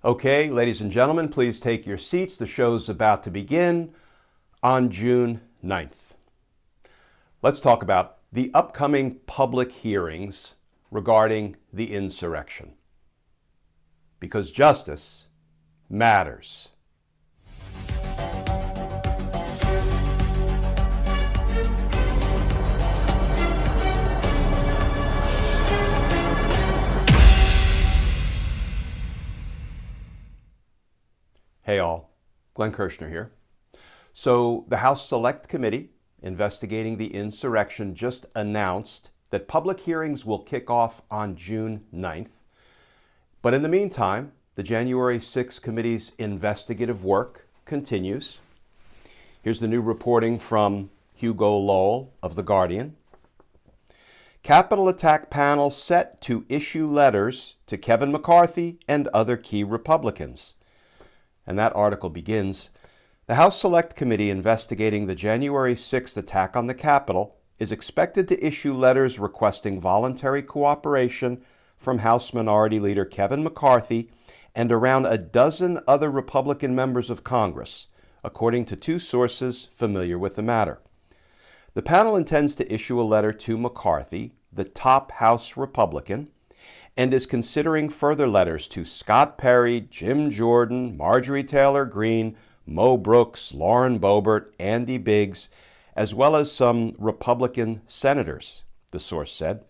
Okay, ladies and gentlemen, please take your seats. The show's about to begin on June 9th. Let's talk about the upcoming public hearings regarding the insurrection. Because justice matters. Hey all, Glenn Kirshner here. So the House Select Committee investigating the insurrection just announced that public hearings will kick off on June 9th. But in the meantime, the January 6th committee's investigative work continues. Here's the new reporting from Hugo Lowell of The Guardian. Capitol attack panel set to issue letters to Kevin McCarthy and other key Republicans. And that article begins, the House Select Committee investigating the January 6th attack on the Capitol is expected to issue letters requesting voluntary cooperation from House Minority Leader Kevin McCarthy and around a dozen other Republican members of Congress, according to two sources familiar with the matter. The panel intends to issue a letter to McCarthy, the top House Republican, and is considering further letters to Scott Perry, Jim Jordan, Marjorie Taylor Greene, Mo Brooks, Lauren Boebert, Andy Biggs, as well as some Republican senators, the source said.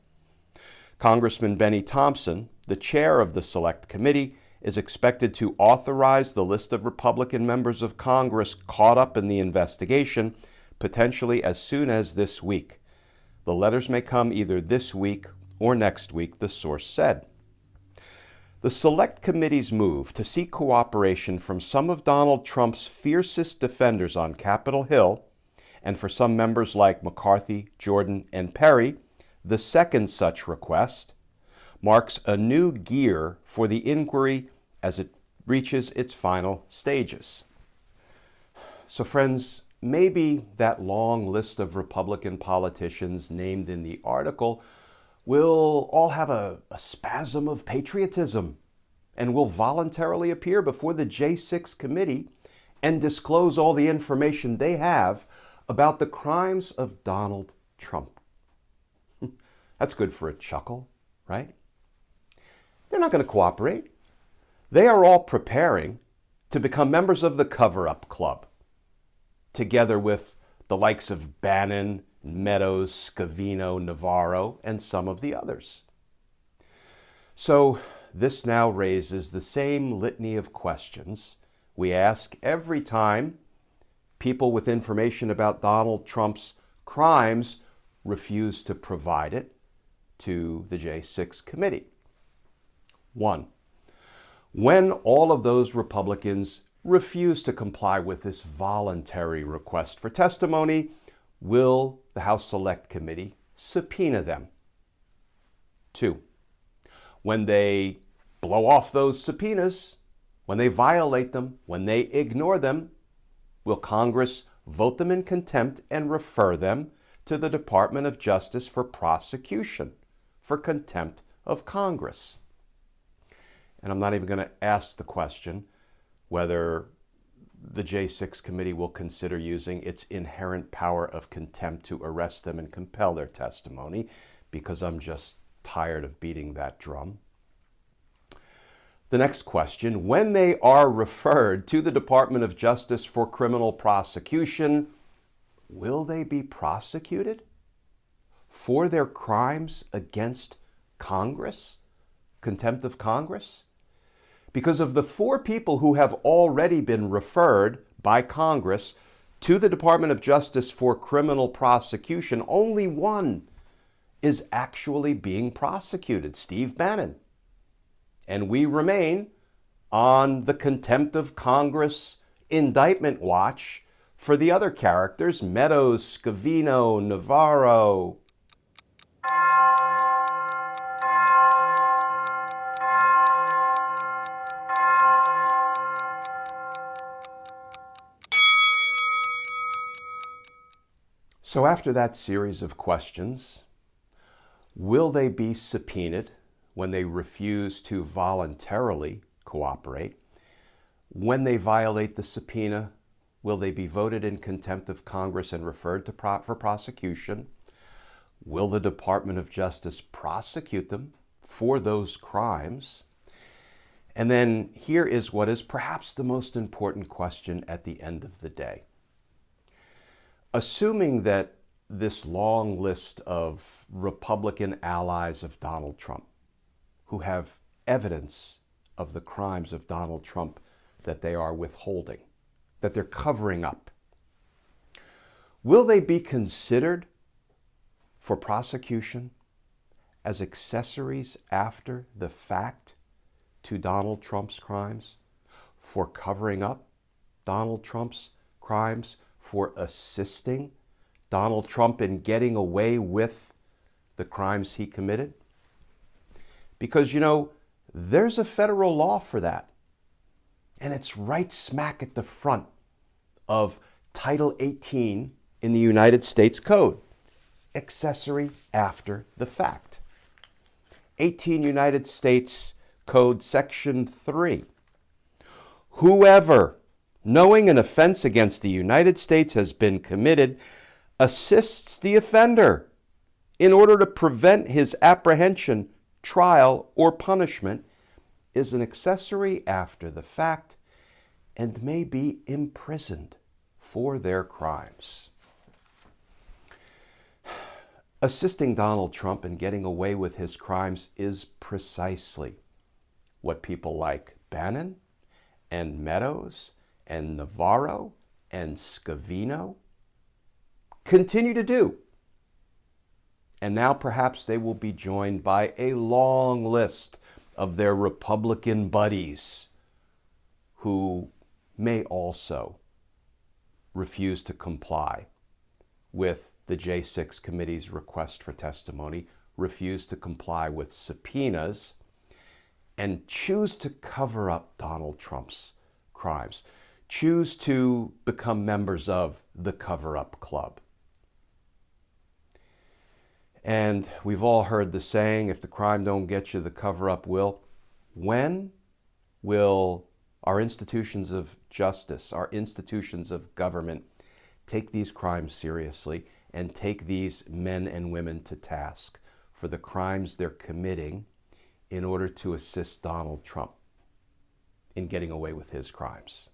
Congressman Benny Thompson, the chair of the Select Committee, is expected to authorize the list of Republican members of Congress caught up in the investigation, potentially as soon as this week. The letters may come either this week or next week, the source said. The Select Committee's move to seek cooperation from some of Donald Trump's fiercest defenders on Capitol Hill, and for some members like McCarthy, Jordan, and Perry, the second such request, marks a new gear for the inquiry as it reaches its final stages. So friends, maybe that long list of Republican politicians named in the article will all have a spasm of patriotism and will voluntarily appear before the J6 committee and disclose all the information they have about the crimes of Donald Trump. That's good for a chuckle, right? They're not going to cooperate. They are all preparing to become members of the cover-up club, together with the likes of Bannon, Meadows, Scavino, Navarro, and some of the others. So this now raises the same litany of questions we ask every time people with information about Donald Trump's crimes refuse to provide it to the J6 committee. 1. When all of those Republicans refuse to comply with this voluntary request for testimony, will the House Select Committee subpoena them? 2. When they blow off those subpoenas, when they violate them, when they ignore them, will Congress vote them in contempt and refer them to the Department of Justice for prosecution, for contempt of Congress? And I'm not even going to ask the question whether the J6 committee will consider using its inherent power of contempt to arrest them and compel their testimony, because I'm just tired of beating that drum. The next question, when they are referred to the Department of Justice for criminal prosecution, will they be prosecuted for their crimes against Congress? Contempt of Congress? Because of the 4 people who have already been referred by Congress to the Department of Justice for criminal prosecution, only one is actually being prosecuted, Steve Bannon. And we remain on the contempt of Congress indictment watch for the other characters, Meadows, Scavino, Navarro. So after that series of questions, will they be subpoenaed when they refuse to voluntarily cooperate? When they violate the subpoena, will they be voted in contempt of Congress and referred to for prosecution? Will the Department of Justice prosecute them for those crimes? And then here is what is perhaps the most important question at the end of the day. Assuming that this long list of Republican allies of Donald Trump who have evidence of the crimes of Donald Trump that they are withholding, that they're covering up, will they be considered for prosecution as accessories after the fact to Donald Trump's crimes, for covering up Donald Trump's crimes, for assisting Donald Trump in getting away with the crimes he committed? Because, there's a federal law for that. And it's right smack at the front of Title 18 in the United States Code. Accessory after the fact. 18 United States Code Section 3. Whoever, knowing an offense against the United States has been committed, assists the offender in order to prevent his apprehension, trial, or punishment, is an accessory after the fact and may be imprisoned for their crimes. Assisting Donald Trump in getting away with his crimes is precisely what people like Bannon and Meadows and Navarro and Scavino continue to do. And now perhaps they will be joined by a long list of their Republican buddies who may also refuse to comply with the J6 committee's request for testimony, refuse to comply with subpoenas, and choose to cover up Donald Trump's crimes, choose to become members of the cover-up club. And we've all heard the saying, if the crime don't get you, the cover-up will. When will our institutions of justice, our institutions of government, take these crimes seriously and take these men and women to task for the crimes they're committing in order to assist Donald Trump in getting away with his crimes?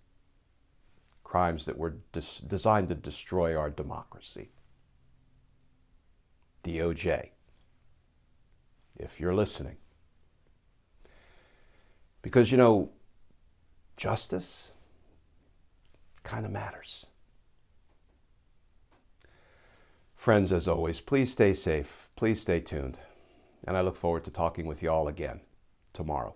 Crimes that were designed to destroy our democracy. DOJ, if you're listening. Because, justice kind of matters. Friends, as always, please stay safe, please stay tuned, and I look forward to talking with you all again tomorrow.